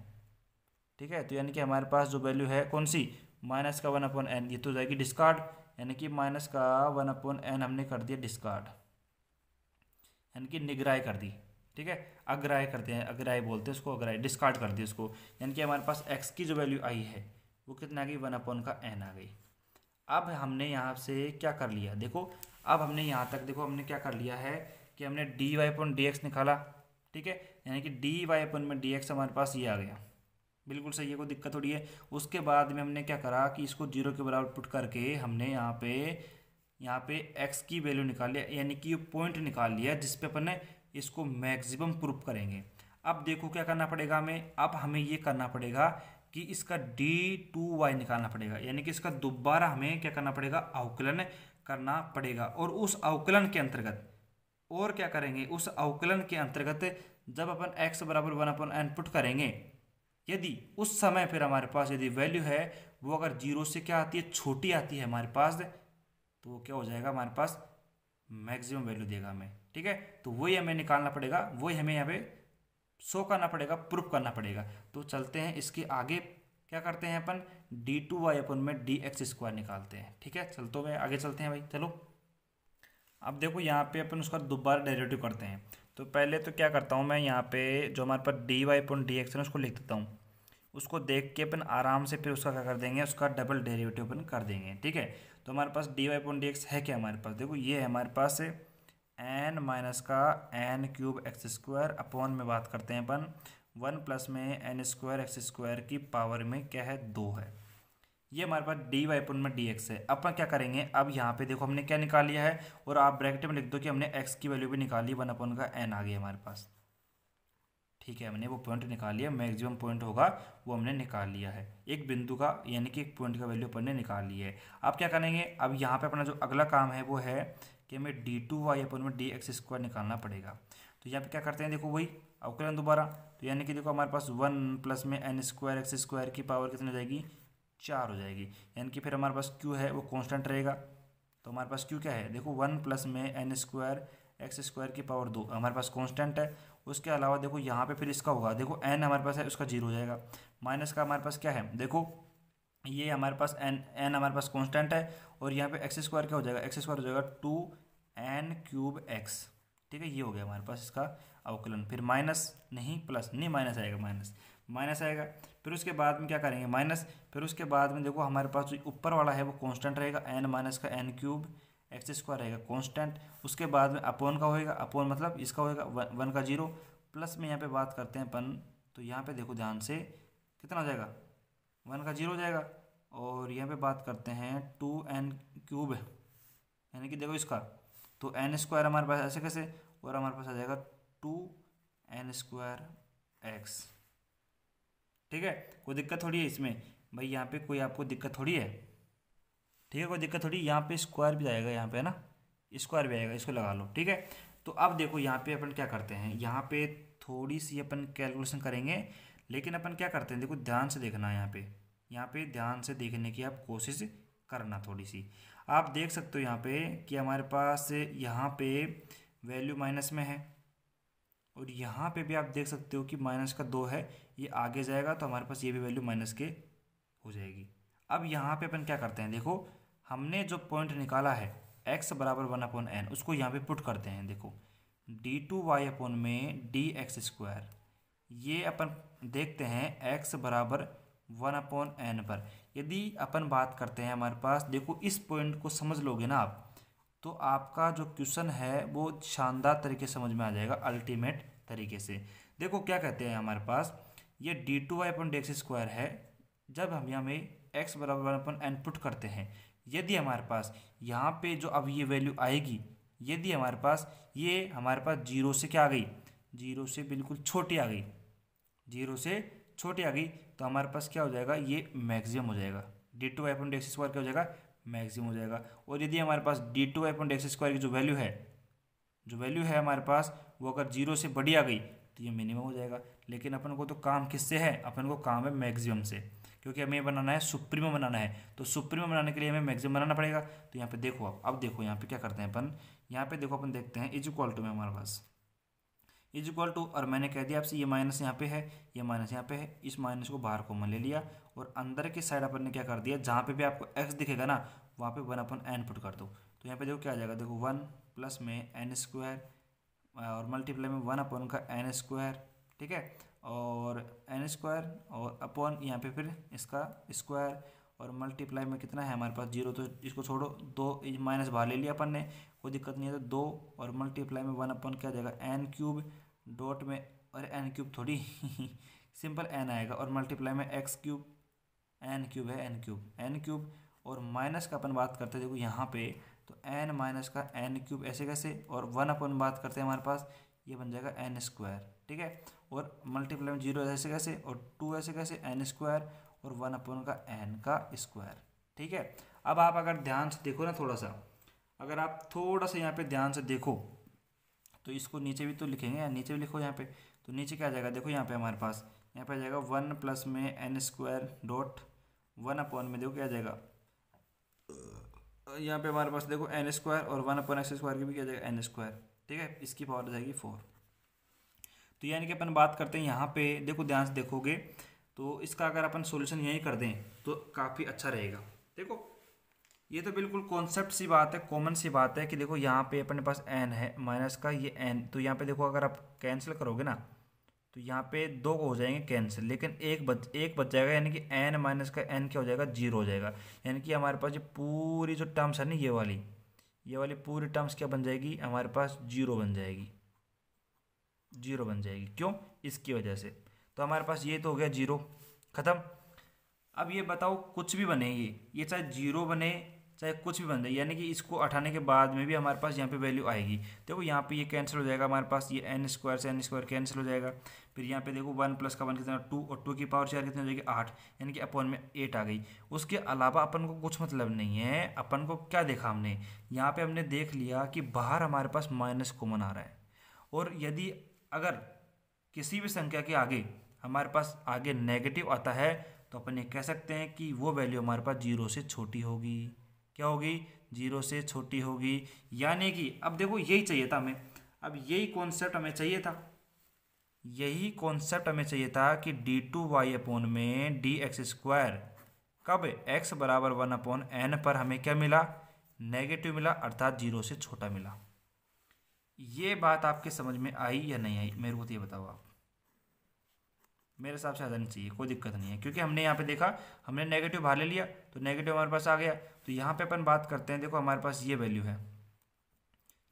ठीक है, तो यानी कि हमारे पास जो वैल्यू है कौन सी, माइनस का 1/n, ये तो जाएगी डिस्कार्ड, यानी कि माइनस का 1/n हमने कर दिया डिस्कार्ड, यानी कि निग्राय कर दी। ठीक है, अग्राह्य करते हैं, अग्राह्य बोलते हैं उसको, अग्राह्य डिस्कार्ड कर दिया उसको, यानी कि हमारे पास x की जो वैल्यू आई है वो कितना आ गई, 1/n आ गई। अब हमने यहाँ से क्या कर लिया, देखो अब हमने यहाँ तक देखो हमने क्या कर लिया है कि हमने dy/dx निकाला। ठीक है, यानी कि dy/dx हमारे पास ये आ गया, बिल्कुल सही है, कोई दिक्कत थोड़ी है। उसके बाद में हमने क्या करा कि इसको 0 के बराबर पुट करके हमने यहाँ पे x की वैल्यू निकाल लिया, यानी कि ये पॉइंट निकाल लिया जिस पे अपन ने इसको मैक्सिमम प्रूफ करेंगे। अब देखो क्या करना पड़ेगा हमें, अब हमें ये करना पड़ेगा कि इसका d/y निकालना पड़ेगा, यानी कि इसका दोबारा हमें क्या करना पड़ेगा, अवकलन करना पड़ेगा। और उस अवकलन के अंतर्गत और क्या करेंगे, उस अवकलन के अंतर्गत जब अपन x बराबर 1/n पुट करेंगे, यदि उस समय फिर हमारे पास यदि वैल्यू है वो अगर 0 से क्या आती है, छोटी आती है हमारे पास, तो वो क्या हो जाएगा, हमारे पास मैक्सिमम वैल्यू देगा हमें। ठीक है, तो वही हमें निकालना पड़ेगा, वही हमें यहाँ पे शो करना पड़ेगा, प्रूफ करना पड़ेगा। तो चलते हैं इसके आगे, क्या करते हैं अपन, d/dx² निकालते हैं। ठीक है, चलते हुए आगे चलते हैं भाई, चलो। अब देखो यहाँ पे अपन उसका दोबारा डेरिवेटिव करते हैं। तो पहले तो क्या करता हूँ मैं, यहाँ पे जो हमारे पास dy/dx है ना उसको लिख देता हूँ, उसको देख के अपन आराम से फिर उसका क्या कर देंगे, उसका डबल डेरिवेटिव अपन कर देंगे। ठीक है, तो हमारे पास dy/dx है क्या, हमारे पास देखो ये है हमारे पास n माइनस का n³ x² अपॉन में बात करते हैं अपन 1 प्लस में n² x² की पावर में क्या है, 2 है। ये हमारे पास dy/dx है। अपन क्या करेंगे, अब यहाँ पे देखो हमने क्या निकाल लिया है, और आप ब्रैकेट में लिख दो कि हमने x की वैल्यू भी निकाली, 1/n आ गई हमारे पास। ठीक है, हमने वो पॉइंट निकाल लिया, मैक्सिमम पॉइंट होगा वो हमने निकाल लिया है, एक बिंदु का यानी कि एक पॉइंट का वैल्यू अपन ने निकाल लिया है। अब क्या करेंगे, अब यहाँ पे अपना जो अगला काम है वो है कि हमें d/dx² निकालना पड़ेगा। तो यहाँ पे क्या करते हैं, देखो वही अवकलन दोबारा, तो यानी कि देखो हमारे पास 1 प्लस में n² x² की पावर कितनी हो जाएगी, 4 हो जाएगी, यानी कि फिर हमारे पास q है वो कांस्टेंट रहेगा। तो हमारे पास q क्या है, देखो 1 प्लस में n² x² की पावर 2 हमारे पास कांस्टेंट है। उसके अलावा देखो यहाँ पे फिर इसका होगा, देखो n हमारे पास है उसका 0 हो जाएगा, माइनस का हमारे पास क्या है, देखो ये हमारे पास n हमारे पास कांस्टेंट है, और यहाँ पे x² क्या हो जाएगा, x² हो जाएगा 2n³ x। ठीक है, ये हो गया हमारे पास इसका अवकलन, फिर माइनस नहीं प्लस नहीं, माइनस आएगा, माइनस आएगा। फिर उसके बाद में क्या करेंगे, माइनस, फिर उसके बाद में देखो हमारे पास जो ऊपर वाला है वो कांस्टेंट रहेगा, n माइनस का n³ x² रहेगा कांस्टेंट। उसके बाद में अपॉन का होएगा, अपॉन मतलब इसका होएगा 1 का 0, प्लस में यहाँ पे बात करते हैं अपन, तो यहाँ पे देखो ध्यान से कितना हो जाएगा, 1 का 0 हो जाएगा, और यहाँ पे बात करते हैं 2n³ यानी कि देखो इसका, तो n² हमारे पास ऐसे कैसे, और हमारे पास आ जाएगा 2n² x। ठीक है, कोई दिक्कत थोड़ी है इसमें भाई, यहाँ पे कोई आपको दिक्कत थोड़ी है। ठीक है, कोई दिक्कत थोड़ी, यहाँ पे स्क्वायर भी आएगा, यहाँ पे है ना स्क्वायर भी आएगा, इसको लगा लो। ठीक है, तो अब देखो यहाँ पे अपन क्या करते हैं, यहाँ पे थोड़ी सी अपन कैलकुलेशन करेंगे, लेकिन अपन क्या करते हैं, देखो ध्यान से देखना है यहाँ पे ध्यान से देखने की आप कोशिश करना थोड़ी सी। आप देख सकते हो यहाँ पे कि हमारे पास यहाँ पे वैल्यू माइनस में है, और यहाँ पे भी आप देख सकते हो कि माइनस का 2 है, ये आगे जाएगा तो हमारे पास ये भी वैल्यू माइनस के हो जाएगी। अब यहाँ पे अपन क्या करते हैं, देखो हमने जो पॉइंट निकाला है x बराबर 1/n, उसको यहाँ पे पुट करते हैं। देखो d/y अपॉन में dx², ये अपन देखते हैं x बराबर 1/n पर। यदि अपन बात करते हैं हमारे पास, देखो इस पॉइंट को समझ लोगे ना आप, तो आपका जो क्वेश्चन है वो शानदार तरीके से समझ में आ जाएगा, अल्टीमेट तरीके से। देखो क्या कहते हैं हमारे पास, ये d/dx² है, जब हम यहाँ में x बराबर 1/n पुट करते हैं, यदि हमारे पास यहाँ पे जो अब ये वैल्यू आएगी, यदि हमारे पास 0 से क्या आ गई, 0 से बिल्कुल छोटी आ गई, 0 से छोटी आ गई, तो हमारे पास क्या हो जाएगा, ये मैक्सिमम हो जाएगा, d/dx² क्या हो जाएगा, मैक्सिमम हो जाएगा। और यदि हमारे पास d/dx² की जो वैल्यू है हमारे पास, वो अगर 0 से बड़ी आ गई तो ये मिनिमम हो जाएगा। लेकिन अपन को तो काम किससे है, अपन को काम है मैक्सिमम से, क्योंकि हमें बनाना है सुप्रीमम बनाना है, तो सुप्रीमम बनाने के लिए हमें मैक्सिमम बनाना पड़ेगा। तो यहाँ पे देखो अब देखो यहाँ पे क्या करते हैं अपन, यहाँ पे देखो अपन देखते हैं इज इक्वल टू में हमारे पास इज इक्वल टू, और मैंने कह दिया आपसे ये माइनस यहाँ पे है, ये माइनस यहाँ पे है, इस माइनस को बाहर कॉमन ले लिया और अंदर की साइड अपन ने क्या कर दिया, जहाँ पे भी आपको एक्स दिखेगा ना वहाँ पे 1 अपन एन पुट कर दो। तो यहाँ पे देखो क्या आ जाएगा, देखो 1 प्लस में एन स्क्वायर और मल्टीप्लाई में 1 अपॉन का एन स्क्वायर, ठीक है, और एन स्क्वायर और अपॉन यहाँ पे फिर इसका स्क्वायर और मल्टीप्लाई में कितना है हमारे पास 0, तो इसको छोड़ो, 2 माइनस बाहर ले लिया अपन ने, कोई दिक्कत नहीं है, तो 2 और मल्टीप्लाई में 1 अपॉन क्या आ जाएगा एन क्यूब डॉट में, और एन क्यूब थोड़ी सिंपल एन आएगा, और मल्टीप्लाई में एक्स क्यूब, एन क्यूब है एन क्यूब और माइनस का अपन बात करते हैं देखो यहाँ पे, तो एन माइनस का एन क्यूब ऐसे कैसे, और 1 अपन बात करते हैं हमारे पास ये बन जाएगा एन स्क्वायर, ठीक है, और मल्टीप्लाई में 0 ऐसे कैसे और 2 ऐसे कैसे एन स्क्वायर और 1 अपन का एन का स्क्वायर, ठीक है। अब आप अगर ध्यान से देखो ना थोड़ा सा, अगर आप थोड़ा सा यहाँ पे ध्यान से देखो तो इसको नीचे भी तो लिखेंगे, या नीचे भी लिखो यहाँ पे, तो नीचे क्या आ जाएगा देखो यहाँ पे हमारे पास, यहाँ पे आ जाएगा 1 प्लस में एन स्क्वायर डॉट 1 अपॉन में देखो क्या आ जाएगा, यहाँ पे हमारे पास देखो एन स्क्वायर और 1 अपॉन एक्स स्क्वायर की भी क्या आ जाएगा एन स्क्वायर, ठीक है, इसकी पावर आ जाएगी 4। तो यानी कि अपन बात करते हैं यहाँ पे देखो ध्यान से देखोगे तो इसका अगर अपन सॉल्यूशन यही कर दें तो काफ़ी अच्छा रहेगा। देखो ये तो बिल्कुल कॉन्सेप्ट सी बात है, कॉमन सी बात है कि देखो यहाँ पे अपने पास एन है माइनस का ये एन, तो यहाँ पे देखो अगर आप कैंसिल करोगे ना तो यहाँ पे 2 हो जाएंगे कैंसिल, लेकिन एक बच जाएगा, यानी कि एन माइनस का एन क्या हो जाएगा 0 हो जाएगा, यानी कि हमारे पास ये पूरी जो टर्म्स है ना ये वाली पूरी टर्म्स क्या बन जाएगी हमारे पास 0 बन जाएगी, 0 बन जाएगी, क्यों, इसकी वजह से। तो हमारे पास ये तो हो गया 0 खत्म। अब ये बताओ कुछ भी बने ये चाहे 0 बने चाहे कुछ भी बन जाए, यानी कि इसको हटाने के बाद में भी हमारे पास यहाँ पे वैल्यू आएगी। देखो यहाँ पे ये कैंसिल हो जाएगा हमारे पास, ये एन स्क्वायर से एन स्क्वायर कैंसिल हो जाएगा, फिर यहाँ पे देखो 1 प्लस का 1 कितना 2 और 2 की पावर 4 कितनी हो जाएगी 8, यानी कि अपॉन में 8 आ गई। उसके अलावा अपन को कुछ मतलब नहीं है, अपन को क्या देखा हमने यहाँ पे, हमने देख लिया कि बाहर हमारे पास माइनस कॉमन आ रहा है, और यदि अगर किसी भी संख्या के आगे हमारे पास आगे नेगेटिव आता है तो अपन ये कह सकते हैं कि वो वैल्यू हमारे पास 0 से छोटी होगी, क्या होगी 0 से छोटी होगी। यानी कि अब देखो यही चाहिए था हमें, अब यही कॉन्सेप्ट हमें चाहिए था, कि d2y अपॉन में dx स्क्वायर कब x बराबर 1 अपॉन n पर हमें क्या मिला, नेगेटिव मिला, अर्थात 0 से छोटा मिला। ये बात आपके समझ में आई या नहीं आई, मेरे को तो ये बताओ आप। मेरे हिसाब से आ जानी चाहिए, कोई दिक्कत नहीं है, क्योंकि हमने यहाँ पे देखा हमने नेगेटिव बाहर ले लिया तो नेगेटिव हमारे पास आ गया। तो यहाँ पे अपन बात करते हैं, देखो हमारे पास ये वैल्यू है,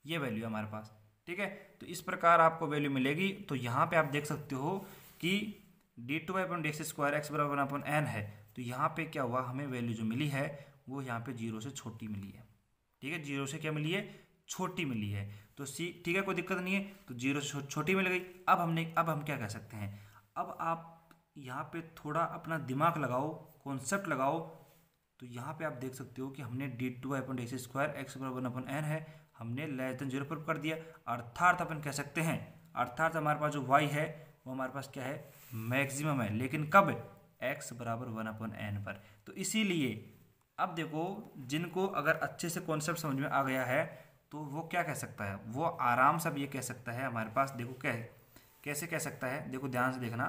ये वैल्यू हमारे पास, ठीक है, तो इस प्रकार आपको वैल्यू मिलेगी। तो यहाँ पे आप देख सकते हो कि d2 upon D x square x बराबर अपॉन एन है, तो यहाँ पे क्या हुआ, हमें वैल्यू जो मिली है वो यहाँ पे 0 से छोटी मिली है, ठीक है, 0 से क्या मिली है, छोटी मिली है। तो सी ठीक है, कोई दिक्कत नहीं है, तो 0 से छोटी मिल गई। अब हम क्या कह सकते हैं, अब आप यहाँ पे थोड़ा अपना दिमाग लगाओ, कॉन्सेप्ट लगाओ, तो यहाँ पे आप देख सकते हो कि हमने d2 upon D x square x बराबर अपॉन एन है, हमने लेस देन 0 प्रूव कर दिया, अर्थात अपन कह सकते हैं, अर्थात हमारे पास जो y है वो हमारे पास क्या है, मैक्सिमम है, लेकिन कब, x बराबर 1 अपॉन एन पर। तो इसीलिए अब देखो जिनको अगर अच्छे से कॉन्सेप्ट समझ में आ गया है तो वो क्या कह सकता है, वो आराम से अब ये कह सकता है हमारे पास, देखो क्या है, कैसे कह सकता है, देखो ध्यान से देखना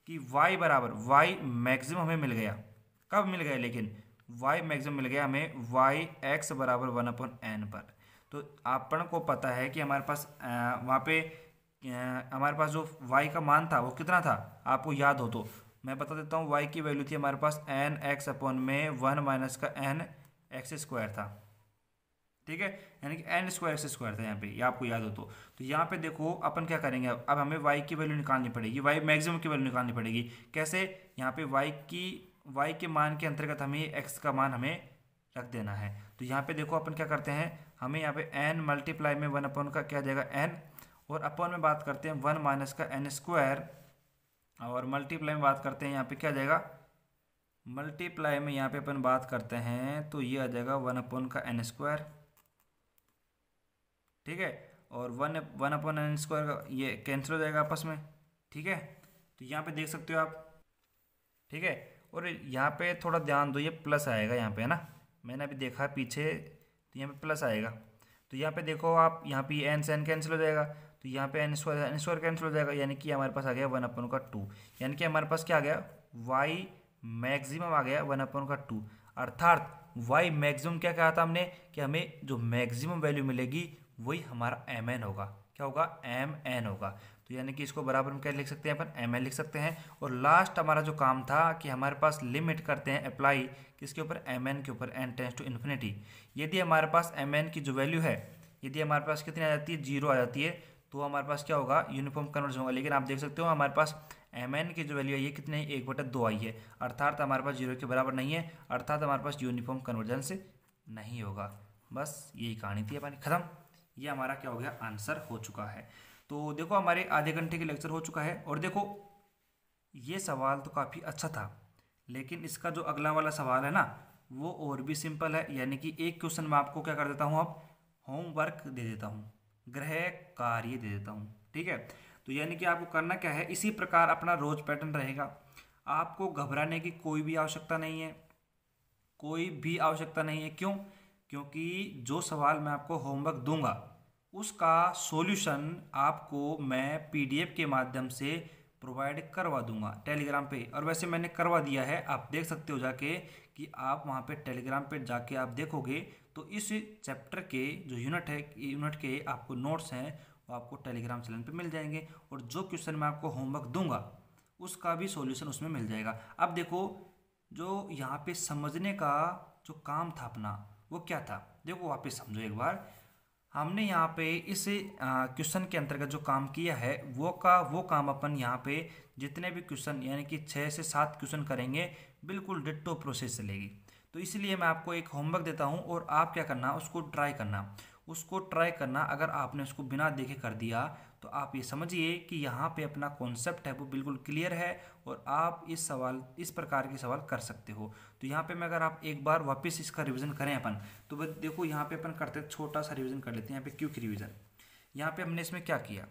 कि y बराबर y मैक्सिमम हमें मिल गया, कब मिल गया, लेकिन y मैक्सिमम मिल गया हमें y x बराबर 1 अपॉन एन पर। तो अपन को पता है कि हमारे पास वहाँ पे हमारे पास जो y का मान था वो कितना था, आपको याद हो तो मैं बता देता हूँ, y की वैल्यू थी हमारे पास एन एक्स अपॉन में 1 माइनस का एन एक्स स्क्वायर था, ठीक है, यानी कि एन स्क्वायर एक्स स्क्वायर था यहाँ पे, ये आपको याद हो तो यहाँ पे देखो अपन क्या करेंगे, अब हमें y की वैल्यू निकालनी पड़ेगी, y मैक्सिमम की वैल्यू निकालनी पड़ेगी। कैसे, यहाँ पे y के मान के अंतर्गत हमें x का मान हमें रख देना है। तो यहाँ पे देखो अपन क्या करते हैं, हमें यहाँ पे n मल्टीप्लाई में 1 अपॉन का क्या आ जाएगा n, और अपॉन में बात करते हैं 1 माइनस का n स्क्वायर, और मल्टीप्लाई में बात करते हैं यहाँ पे क्या आ जाएगा, मल्टीप्लाई में यहाँ पे अपन बात करते हैं तो ये आ जाएगा 1 अपॉन का n स्क्वायर, ठीक है, और 1 अपॉन एन स्क्वायर का ये कैंसिल हो जाएगा आपस में, ठीक है, तो यहाँ पे देख सकते हो आप, ठीक है, और यहाँ पे थोड़ा ध्यान दो, ये प्लस आएगा यहाँ पे, है ना, मैंने अभी देखा पीछे, तो यहाँ पे प्लस आएगा। तो यहाँ पे देखो आप, यहाँ पे एन से एन कैंसिल हो जाएगा, तो यहाँ पे एन स्क्वायर कैंसिल हो जाएगा, यानी कि हमारे पास आ गया 1/2। यानी कि हमारे पास क्या आ गया, वाई मैक्सिमम आ गया 1/2। अर्थात वाई मैक्सिमम क्या कहा था हमने, कि हमें जो मैक्सिमम वैल्यू मिलेगी वही हमारा एम एन होगा। क्या होगा, एम एन होगा। तो यानी कि इसको बराबर में क्या लिख सकते हैं अपन, एम एन लिख सकते हैं। और लास्ट हमारा जो काम था कि हमारे पास लिमिट करते हैं अप्लाई किसके ऊपर, एम एन के ऊपर, एन टेंड्स टू इन्फिनिटी। यदि हमारे पास एम एन की जो वैल्यू है, यदि हमारे पास कितनी आ जाती है, 0 आ जाती है, तो हमारे पास क्या होगा, यूनिफॉर्म कन्वर्जन होगा। लेकिन आप देख सकते हो हमारे पास एम एन की जो वैल्यू है ये कितनी है, 1/2 आई है, अर्थात हमारे पास 0 के बराबर नहीं है, अर्थात हमारे पास यूनिफॉर्म कन्वर्जेंस नहीं होगा। बस यही कहानी थी अपनी, खत्म। ये हमारा क्या हो गया, आंसर हो चुका है। तो देखो हमारे आधे घंटे के लेक्चर हो चुका है। और देखो ये सवाल तो काफ़ी अच्छा था, लेकिन इसका जो अगला वाला सवाल है ना, वो और भी सिंपल है। यानी कि एक क्वेश्चन मैं आपको क्या कर देता हूँ, अब होमवर्क दे देता हूँ, गृह कार्य दे देता हूँ, ठीक है। तो यानी कि आपको करना क्या है, इसी प्रकार अपना रोज पैटर्न रहेगा। आपको घबराने की कोई भी आवश्यकता नहीं है, कोई भी आवश्यकता नहीं है। क्यों, क्योंकि जो सवाल मैं आपको होमवर्क दूंगा उसका सॉल्यूशन आपको मैं पीडीएफ के माध्यम से प्रोवाइड करवा दूंगा टेलीग्राम पे। और वैसे मैंने करवा दिया है, आप देख सकते हो जाके, कि आप वहाँ पे टेलीग्राम पे जाके आप देखोगे तो इस चैप्टर के जो यूनिट है, यूनिट के आपको नोट्स हैं वो आपको टेलीग्राम चैनल पे मिल जाएंगे। और जो क्वेश्चन मैं आपको होमवर्क दूंगा उसका भी सॉल्यूशन उसमें मिल जाएगा। अब देखो जो यहाँ पे समझने का जो काम था अपना, वो क्या था, देखो वापस समझो एक बार। हमने यहाँ पे इस क्वेश्चन के अंतर्गत जो काम किया है वो काम अपन यहाँ पे जितने भी क्वेश्चन यानी कि 6 से 7 क्वेश्चन करेंगे, बिल्कुल डिट्टो प्रोसेस चलेगी। तो इसलिए मैं आपको एक होमवर्क देता हूँ और आप क्या करना, उसको ट्राई करना। अगर आपने उसको बिना देखे कर दिया तो आप ये समझिए कि यहाँ पे अपना कॉन्सेप्ट है वो बिल्कुल क्लियर है और आप इस प्रकार के सवाल कर सकते हो। तो यहाँ पे मैं, अगर आप एक बार वापस इसका रिवीजन करें अपन, तो देखो यहाँ पे अपन करते हैं, छोटा सा रिवीजन कर लेते हैं। यहाँ पे क्विक रिवीजन, यहाँ पे हमने इसमें क्या किया,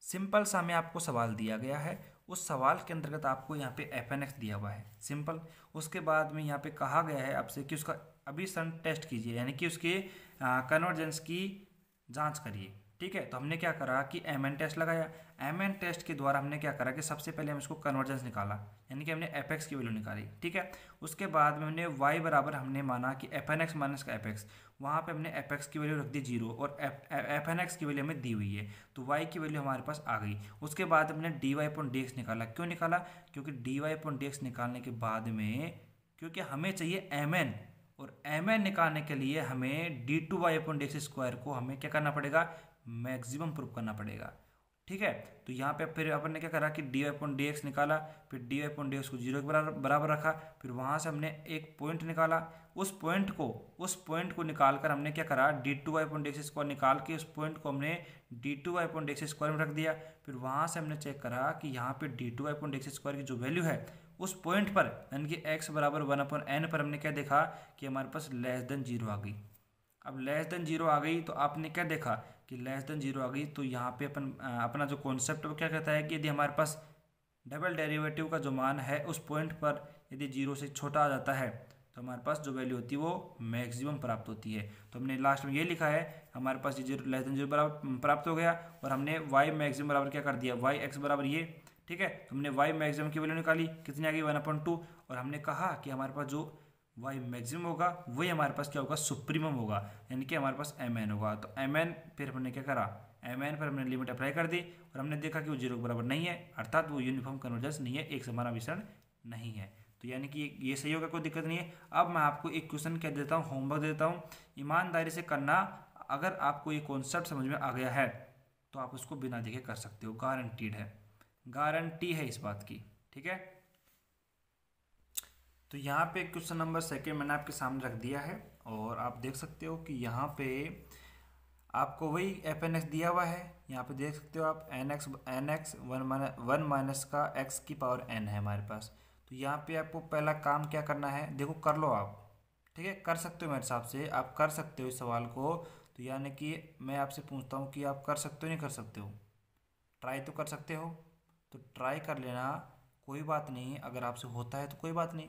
सिंपल सा हमें आपको सवाल दिया गया है, उस सवाल के अंतर्गत आपको यहाँ पे एफ एन एक्स दिया हुआ है, सिंपल। उसके बाद में यहाँ पे कहा गया है आपसे कि उसका अभी सन टेस्ट कीजिए, यानी कि उसके कन्वर्जेंस की जांच करिए, ठीक है। तो हमने क्या करा कि एम एन टेस्ट लगाया। एम एन टेस्ट के द्वारा हमने क्या करा कि सबसे पहले हम इसको कन्वर्जेंस निकाला, यानी कि हमने एफ एक्स की वैल्यू निकाली, ठीक है। उसके बाद में हमने वाई बराबर हमने माना कि एफ एन एक्स माइनस का एफ एक्स, वहाँ पर हमने एफ एक्स की वैल्यू रख दी 0 और एफ एन एक्स की वैल्यू हमें दी हुई है, तो वाई की वैल्यू हमारे पास आ गई। उसके बाद हमने d Y upon D x निकाला। क्यों निकाला, क्योंकि d Y upon D x निकालने के बाद में, क्योंकि हमें चाहिए एम एन, और एम एन निकालने के लिए हमें d two y upon D x square को हमें क्या करना पड़ेगा, मैक्सिमम प्रूफ करना पड़ेगा, ठीक है। तो यहाँ पे फिर अपन ने क्या करा कि d Y upon D x निकाला, फिर d Y upon D x को 0 के बराबर रखा, फिर वहाँ से हमने एक पॉइंट निकाला, उस पॉइंट को निकाल कर हमने क्या करा, d two y upon D x square निकाल के उस पॉइंट को हमने d two y upon D x square में रख दिया। फिर वहाँ से हमने चेक करा कि यहाँ पे d two y upon D x square की जो वैल्यू है उस पॉइंट पर, यानी कि x बराबर 1/n पर हमने क्या देखा कि हमारे पास लेस देन 0 आ गई। अब लेस देन 0 आ गई तो आपने क्या देखा कि लेस देन 0 आ गई, तो यहाँ पे अपना जो कॉन्सेप्ट है वो क्या कहता है कि यदि हमारे पास डबल डेरिवेटिव का जो मान है उस पॉइंट पर यदि 0 से छोटा आ जाता है तो हमारे पास जो वैल्यू होती है वो मैक्सिमम प्राप्त होती है। तो हमने लास्ट में ये लिखा है, हमारे पास ये लेस देन 0 बराबर प्राप्त हो गया और हमने वाई मैक्सिमम बराबर क्या कर दिया, वाई एक्स बराबर ये, ठीक है। तो हमने वाई मैक्सिमम की वैल्यू निकाली, कितनी आ गई 1/2, और हमने कहा कि हमारे पास जो वाई मैक्सिमम होगा वही हमारे पास क्या होगा, सुप्रीमम होगा, यानी कि हमारे पास एम एन होगा। तो एम एन फिर हमने क्या करा, एम एन पर हमने लिमिट अप्लाई कर दी और हमने देखा कि वो 0 के बराबर नहीं है, अर्थात वो यूनिफॉर्म कन्वर्जेंस नहीं है, एक समान विसरण नहीं है। तो यानी कि ये सही होगा, कोई दिक्कत नहीं है। अब मैं आपको एक क्वेश्चन कह देता हूँ, होमवर्क दे देता हूँ, ईमानदारी से करना। अगर आपको ये कॉन्सेप्ट समझ में आ गया है तो आप उसको बिना देखे कर सकते हो, गारंटीड है, गारंटी है इस बात की, ठीक है। तो यहाँ पे क्वेश्चन नंबर 2 मैंने आपके सामने रख दिया है और आप देख सकते हो कि यहाँ पे आपको वही एफ एन एक्स दिया हुआ है। यहाँ पे देख सकते हो आप एन एक्स 1 माइनस का एक्स की पावर n है हमारे पास। तो यहाँ पे आपको पहला काम क्या करना है, देखो कर लो आप, ठीक है, कर सकते हो, मेरे हिसाब से आप कर सकते हो इस सवाल को। तो यानी कि मैं आपसे पूछता हूँ कि आप कर सकते हो नहीं कर सकते हो, ट्राई तो कर सकते हो, तो ट्राई कर लेना, कोई बात नहीं, अगर आपसे होता है तो कोई बात नहीं,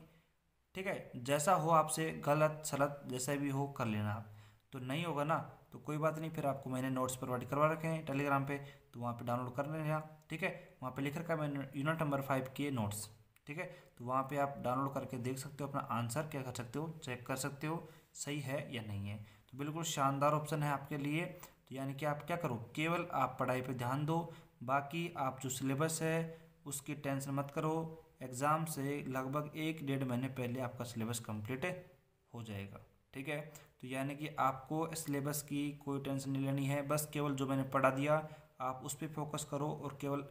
ठीक है। जैसा हो आपसे, गलत सलत जैसा भी हो कर लेना आप। तो नहीं होगा ना तो कोई बात नहीं, फिर आपको मैंने नोट्स प्रोवाइड करवा रखे हैं टेलीग्राम पे, तो वहाँ पे डाउनलोड कर लेना, ठीक है। वहाँ पे लिख रखा है मैंने यूनिट नंबर 5 के नोट्स, ठीक है। तो वहाँ पे आप डाउनलोड करके देख सकते हो, अपना आंसर क्या कर सकते हो, चेक कर सकते हो सही है या नहीं है। तो बिल्कुल शानदार ऑप्शन है आपके लिए। तो यानी कि आप क्या करो, केवल आप पढ़ाई पे ध्यान दो, बाकी आप जो सिलेबस है उसकी टेंशन मत करो। एग्ज़ाम से लगभग 1 डेढ़ महीने पहले आपका सिलेबस कंप्लीट हो जाएगा, ठीक है। तो यानी कि आपको सिलेबस की कोई टेंशन नहीं लेनी है, बस केवल जो मैंने पढ़ा दिया आप उस पर फोकस करो और केवल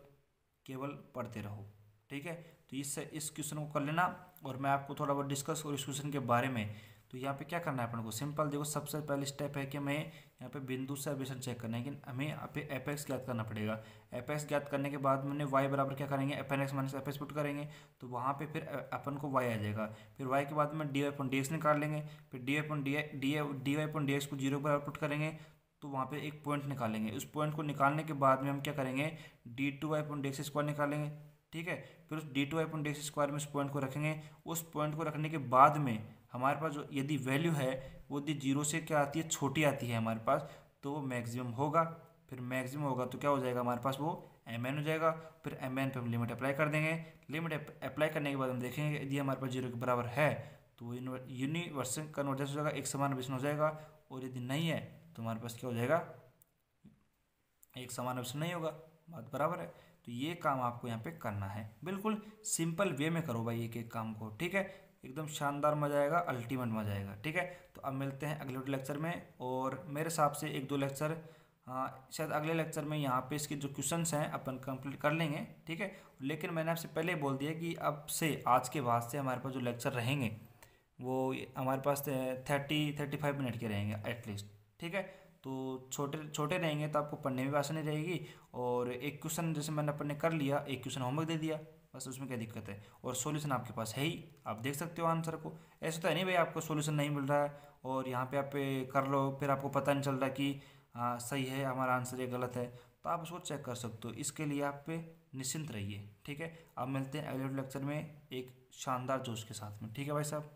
केवल पढ़ते रहो, ठीक है। तो इस क्वेश्चन को कर लेना, और मैं आपको थोड़ा बहुत डिस्कस और इस क्वेश्चन के बारे में। तो यहाँ पे क्या करना है अपन को, सिंपल देखो, सबसे पहले स्टेप है कि हमें यहाँ पे बिंदु से एबेशन चेक करना है, लेकिन हमें यहाँ पे एपेक्स ज्ञात करना पड़ेगा। एपेक्स ज्ञात करने के बाद मैंने वाई बराबर क्या करेंगे, एपन एक्स माइनस एपेक्स पुट करेंगे, तो वहाँ पे फिर अपन को वाई आ जाएगा। फिर वाई के बाद में d Y upon D x निकाल लेंगे, फिर d Y upon D x को जीरो बराबर पुट करेंगे, तो वहाँ पे एक पॉइंट निकालेंगे। उस पॉइंट को निकालने के बाद में हम क्या करेंगे, d two y upon D x square निकालेंगे, ठीक है। फिर उस d two y upon D x square में उस पॉइंट को रखेंगे। उस पॉइंट को रखने के बाद में हमारे पास जो यदि वैल्यू है वो यदि जीरो से क्या आती है, छोटी आती है हमारे पास, तो वो मैक्सिमम होगा। फिर मैक्सिमम होगा तो क्या हो जाएगा हमारे पास, वो एम एन हो जाएगा। फिर एम एन पर हम लिमिट अप्लाई कर देंगे। लिमिट अप्लाई करने के बाद हम देखेंगे यदि हमारे पास जीरो के बराबर है तो यूनिवर्सल कन्वर्जेंस हो जाएगा, एक समान विषय हो जाएगा। और यदि नहीं है तो हमारे पास क्या हो जाएगा, एक समान ऑप्शन नहीं होगा, बात बराबर है। तो ये काम आपको यहाँ पे करना है, बिल्कुल सिंपल वे में करो भाई एक एक काम को, ठीक है। एकदम शानदार मजा आएगा, अल्टीमेट मजा आएगा, ठीक है। तो अब मिलते हैं अगले लेक्चर में, और मेरे हिसाब से 1 2 लेक्चर, शायद अगले लेक्चर में यहाँ पे इसके जो क्वेश्चंस हैं अपन कंप्लीट कर लेंगे, ठीक है। लेकिन मैंने आपसे पहले ही बोल दिया कि अब से आज के बाद से हमारे पास जो लेक्चर रहेंगे वो हमारे पास 30-35 मिनट के रहेंगे एटलीस्ट, ठीक है। तो छोटे छोटे रहेंगे तो आपको पढ़ने में भी आसानी रहेगी। और एक क्वेश्चन जैसे मैंने अपन ने कर लिया, एक क्वेश्चन होमवर्क दे दिया, बस उसमें क्या दिक्कत है, और सॉल्यूशन आपके पास है ही, आप देख सकते हो आंसर को। ऐसा तो है नहीं भाई आपको सॉल्यूशन नहीं मिल रहा है और यहाँ पे आप कर लो, फिर आपको पता नहीं चल रहा कि हाँ सही है हमारा आंसर ये गलत है, तो आप उसको चेक कर सकते हो। इसके लिए आप पे निश्चिंत रहिए, ठीक है। अब मिलते हैं अगले लेक्चर में एक शानदार जोश के साथ में, ठीक है भाई साहब।